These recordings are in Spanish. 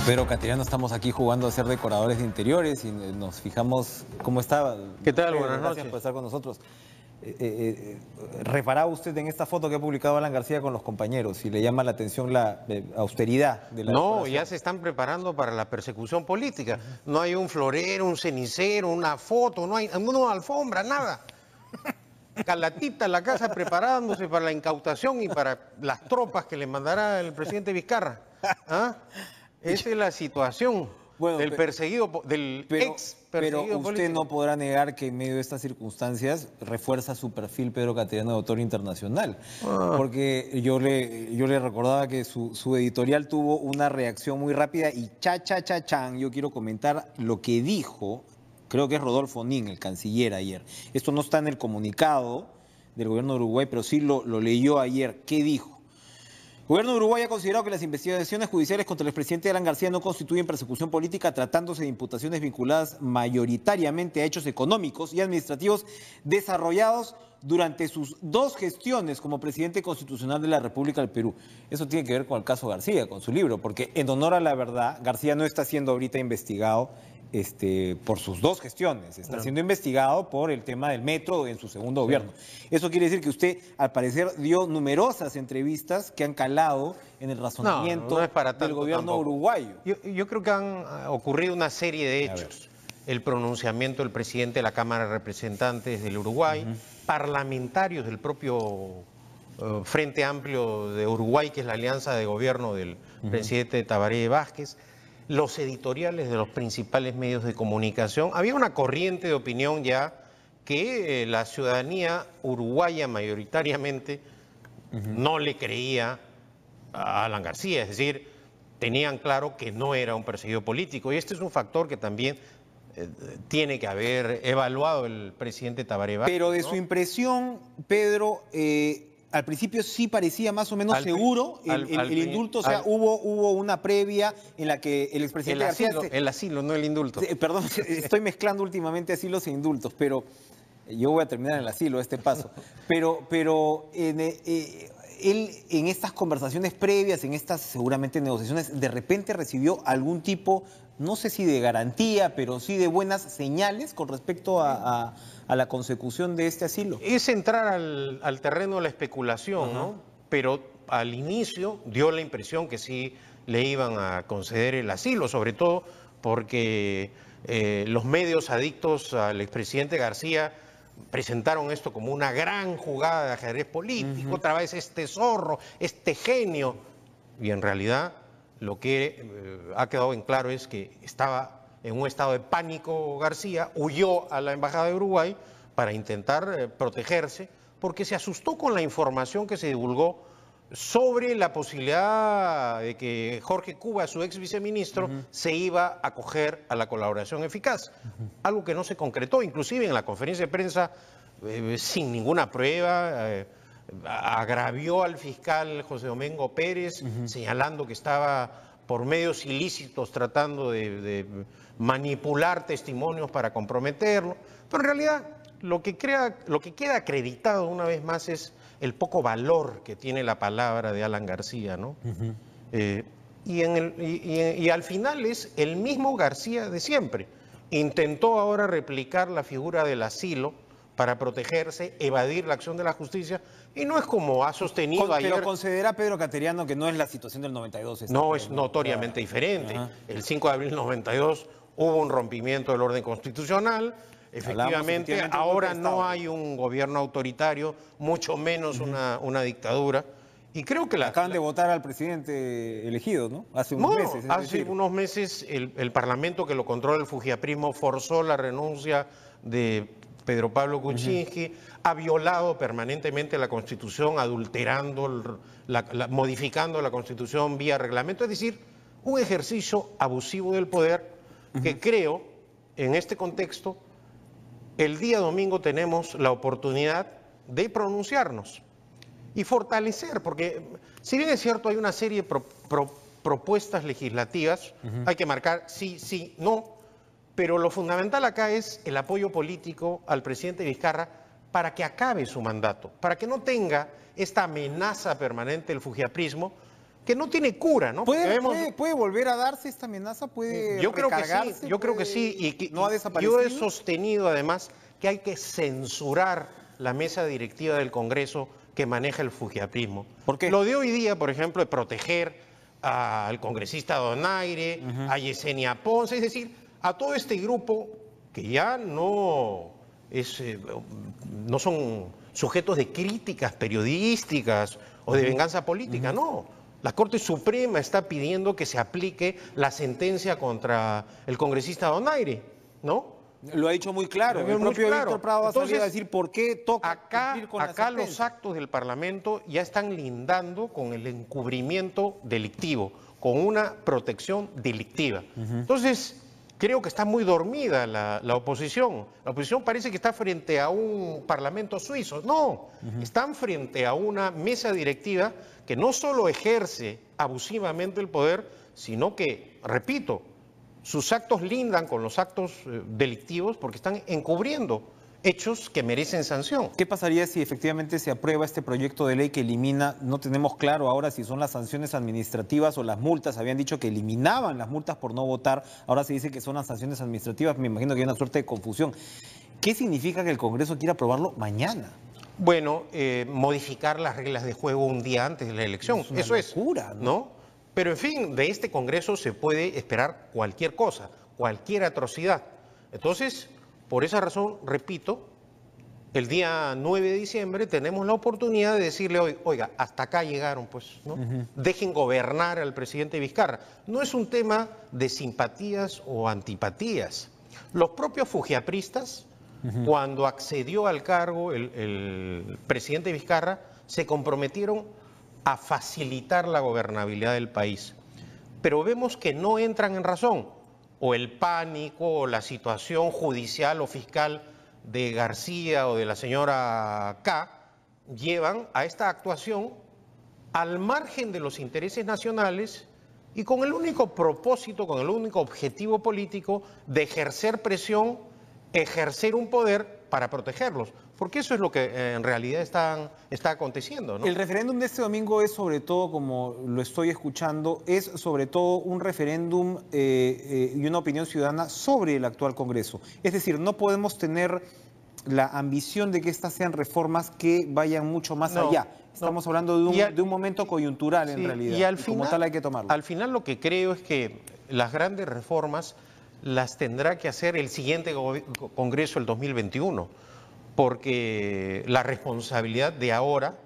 Pero, Cateriano, estamos aquí jugando a ser decoradores de interiores y nos fijamos cómo estaba. ¿Qué tal? Pedro, Buenas gracias noches. por estar con nosotros. ¿Reparaba usted en esta foto que ha publicado Alan García con los compañeros y le llama la atención la austeridad de la No, decoración? ya se están preparando para la persecución política. No hay un florero, un cenicero, una foto, no hay una alfombra, nada. Calatita la casa preparándose para la incautación y para las tropas que le mandará el presidente Vizcarra. ¿Ah? Esa es la situación del perseguido, del ex perseguido Pero usted político. no podrá negar que en medio de estas circunstancias refuerza su perfil Pedro Cateriano de autor internacional. Porque yo le recordaba que su editorial tuvo una reacción muy rápida y chan. Yo quiero comentar lo que dijo, creo que es Rodolfo Nin, el canciller, ayer. Esto no está en el comunicado del gobierno de Uruguay, pero sí lo leyó ayer. ¿Qué dijo? El gobierno de Uruguay ha considerado que las investigaciones judiciales contra el expresidente Alan García no constituyen persecución política, tratándose de imputaciones vinculadas mayoritariamente a hechos económicos y administrativos desarrollados durante sus dos gestiones como presidente constitucional de la República del Perú. Eso tiene que ver con el caso García, con su libro, porque en honor a la verdad, García no está siendo ahorita investigado por sus dos gestiones, está siendo investigado por el tema del metro en su segundo gobierno. Eso quiere decir que usted, al parecer, dio numerosas entrevistas que han calado en el razonamiento no es para del tanto gobierno tampoco. uruguayo. Yo creo que han ocurrido una serie de hechos. El pronunciamiento del presidente de la Cámara de Representantes del Uruguay, parlamentarios del propio Frente Amplio de Uruguay, que es la alianza de gobierno del presidente Tabaré Vázquez, los editoriales de los principales medios de comunicación. Había una corriente de opinión ya que la ciudadanía uruguaya mayoritariamente no le creía a Alan García, es decir, tenían claro que no era un perseguido político. Y este es un factor que también tiene que haber evaluado el presidente Tabaré Vázquez. Pero de su impresión, Pedro, al principio sí parecía más o menos seguro el indulto, o sea, hubo una previa en la que el expresidente García... El asilo, no el indulto. Perdón, estoy mezclando últimamente asilos e indultos, pero yo voy a terminar en el asilo, este paso. Pero él en estas conversaciones previas, en estas seguramente negociaciones, de repente recibió algún tipo, no sé si de garantía, pero sí de buenas señales con respecto a la consecución de este asilo. Es entrar al terreno de la especulación, ¿no? Pero al inicio dio la impresión que sí le iban a conceder el asilo, sobre todo porque los medios adictos al expresidente García presentaron esto como una gran jugada de ajedrez político, otra vez este zorro, este genio, y en realidad lo que ha quedado en claro es que estaba en un estado de pánico García, huyó a la Embajada de Uruguay para intentar protegerse, porque se asustó con la información que se divulgó sobre la posibilidad de que Jorge Cuba, su ex viceministro, se iba a acoger a la colaboración eficaz, algo que no se concretó, inclusive en la conferencia de prensa, sin ninguna prueba, agravió al fiscal José Domingo Pérez, señalando que estaba por medios ilícitos tratando de manipular testimonios para comprometerlo, pero en realidad lo que queda acreditado una vez más es el poco valor que tiene la palabra de Alan García, ¿no? Y al final es el mismo García de siempre. Intentó ahora replicar la figura del asilo para protegerse, evadir la acción de la justicia, y no es como ha sostenido ayer. Pero considera Pedro Cateriano que no es la situación del 92. No, es notoriamente diferente. El 5 de abril del 92 hubo un rompimiento del orden constitucional. Efectivamente, ahora no hay un gobierno autoritario, mucho menos una dictadura. Y creo que acaban de votar al presidente elegido, ¿no? Hace unos meses. Hace unos meses el Parlamento que lo controla el fujiaprismo forzó la renuncia de Pedro Pablo Kuczynski, ha violado permanentemente la Constitución, adulterando, modificando la Constitución vía reglamento. Es decir, un ejercicio abusivo del poder que creo, en este contexto, el día domingo tenemos la oportunidad de pronunciarnos y fortalecer, porque si bien es cierto hay una serie de propuestas legislativas, hay que marcar sí, sí, no, pero lo fundamental acá es el apoyo político al presidente Vizcarra para que acabe su mandato, para que no tenga esta amenaza permanente del fujiaprismo que no tiene cura, ¿no? ¿Puede volver a darse esta amenaza? ¿Puede yo creo que sí, recargarse? yo creo que sí. Y ¿No ha desaparecido? yo he sostenido además que hay que censurar la mesa directiva del Congreso que maneja el fujiaprismo. ¿Por qué? Lo de hoy día, por ejemplo, de proteger al congresista Donaire, a Yesenia Ponce, es decir, a todo este grupo que ya no son sujetos de críticas periodísticas o de venganza política, no. La Corte Suprema está pidiendo que se aplique la sentencia contra el congresista Donaire, ¿no? Lo ha dicho muy claro. El propio Víctor Prado ha salido a decir por qué toca cumplir con la acá sentencia. los actos del Parlamento ya están lindando con el encubrimiento delictivo, con una protección delictiva. Entonces, creo que está muy dormida la oposición. La oposición parece que está frente a un parlamento suizo. No, están frente a una mesa directiva que no solo ejerce abusivamente el poder, sino que, repito, sus actos lindan con los actos delictivos porque están encubriendo hechos que merecen sanción. ¿Qué pasaría si efectivamente se aprueba este proyecto de ley que elimina, no tenemos claro ahora si son las sanciones administrativas o las multas? Habían dicho que eliminaban las multas por no votar, ahora se dice que son las sanciones administrativas, me imagino que hay una suerte de confusión. ¿Qué significa que el Congreso quiera aprobarlo mañana? Bueno, modificar las reglas de juego un día antes de la elección, eso es locura, ¿no? Pero en fin, de este Congreso se puede esperar cualquier cosa, cualquier atrocidad. Entonces, por esa razón, repito, el día 9 de diciembre tenemos la oportunidad de decirle, oiga, hasta acá llegaron, pues, ¿no? Dejen gobernar al presidente Vizcarra. No es un tema de simpatías o antipatías. Los propios fujiapristas, cuando accedió al cargo el presidente Vizcarra, se comprometieron a facilitar la gobernabilidad del país. Pero vemos que no entran en razón, o el pánico, o la situación judicial o fiscal de García o de la señora K, llevan a esta actuación al margen de los intereses nacionales y con el único propósito, con el único objetivo político de ejercer presión, ejercer un poder para protegerlos, porque eso es lo que en realidad está aconteciendo, ¿no? El referéndum de este domingo es sobre todo, como lo estoy escuchando, es sobre todo un referéndum y una opinión ciudadana sobre el actual Congreso. Es decir, no podemos tener la ambición de que estas sean reformas que vayan mucho más allá. Estamos hablando de un momento coyuntural en realidad, y al final, como tal hay que tomarlo. Al final lo que creo es que las grandes reformas las tendrá que hacer el siguiente Congreso, el 2021, porque la responsabilidad de ahora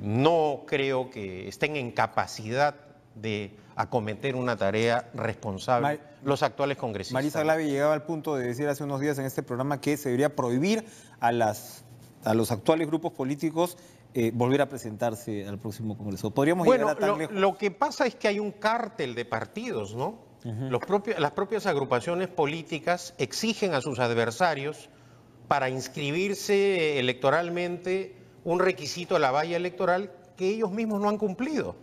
no creo que estén en capacidad de acometer una tarea responsable los actuales congresistas. Marisa Glave llegaba al punto de decir hace unos días en este programa que se debería prohibir a los actuales grupos políticos volver a presentarse al próximo Congreso. ¿Podríamos llegar a tan lejos? Lo que pasa es que hay un cártel de partidos, ¿no? Las propias agrupaciones políticas exigen a sus adversarios para inscribirse electoralmente un requisito a la valla electoral que ellos mismos no han cumplido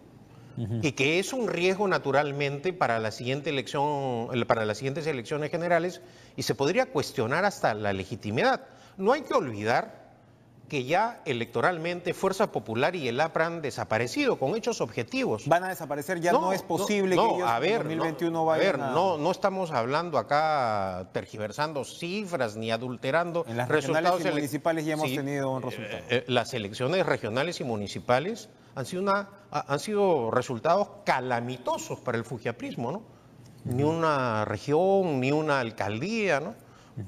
y que es un riesgo naturalmente para la siguiente elección, para las siguientes elecciones generales, y se podría cuestionar hasta la legitimidad. No hay que olvidar que ya electoralmente Fuerza Popular y el APRA han desaparecido con hechos objetivos. Van a desaparecer, ya no es posible que ellos en 2021 vayan a... No estamos hablando acá tergiversando cifras ni adulterando en las resultados regionales y municipales ya hemos tenido un resultado. Las elecciones regionales y municipales han sido resultados calamitosos para el fujiaprismo, ¿no? Ni una región, ni una alcaldía, ¿no?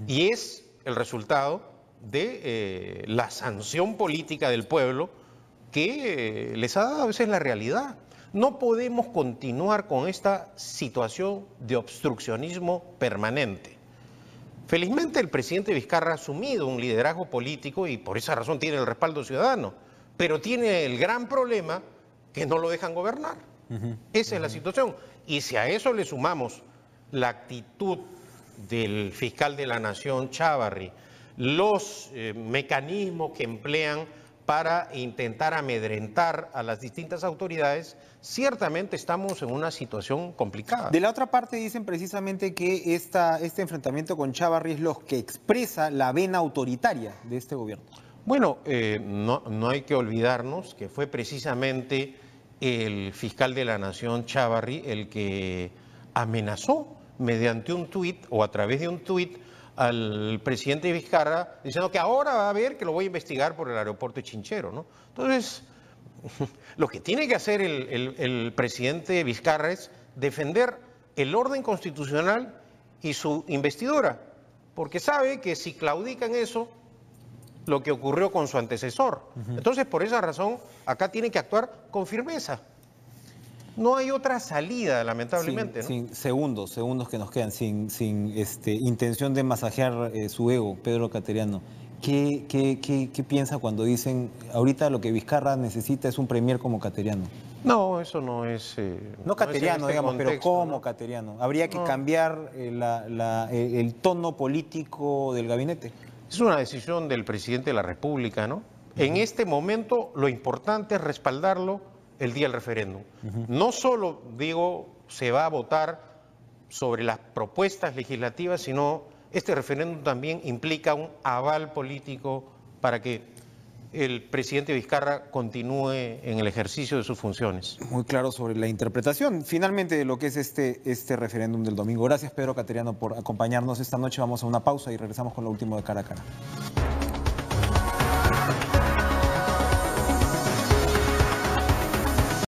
Y es el resultado de la sanción política del pueblo que les ha dado a veces la realidad. No podemos continuar con esta situación de obstruccionismo permanente. Felizmente el presidente Vizcarra ha asumido un liderazgo político y por esa razón tiene el respaldo ciudadano, pero tiene el gran problema que no lo dejan gobernar. Esa es la situación. Y si a eso le sumamos la actitud del fiscal de la Nación, Chávarri, los mecanismos que emplean para intentar amedrentar a las distintas autoridades, ciertamente estamos en una situación complicada. De la otra parte dicen precisamente que este enfrentamiento con Chávarri es lo que expresa la vena autoritaria de este gobierno. Bueno, no hay que olvidarnos que fue precisamente el fiscal de la Nación, Chávarri, el que amenazó mediante un tuit o a través de un tuit al presidente Vizcarra diciendo que ahora va a ver que lo voy a investigar por el aeropuerto de Chinchero, ¿no? Entonces, lo que tiene que hacer el presidente Vizcarra es defender el orden constitucional y su investidura, porque sabe que si claudican eso, lo que ocurrió con su antecesor. Entonces, por esa razón, acá tiene que actuar con firmeza. No hay otra salida, lamentablemente, ¿no? Sin segundos que nos quedan, sin intención de masajear su ego, Pedro Cateriano. ¿Qué piensa cuando dicen, ahorita lo que Vizcarra necesita es un premier como Cateriano? No, eso no es... No Cateriano, es digamos, pero contexto, como ¿no? Cateriano. Habría que cambiar el tono político del gabinete. Es una decisión del presidente de la República, ¿no? En este momento lo importante es respaldarlo el día del referéndum. No solo, digo, se va a votar sobre las propuestas legislativas, sino este referéndum también implica un aval político para que el presidente Vizcarra continúe en el ejercicio de sus funciones. Muy claro sobre la interpretación, finalmente, de lo que es este referéndum del domingo. Gracias, Pedro Cateriano, por acompañarnos esta noche. Vamos a una pausa y regresamos con lo último de Cara a Cara.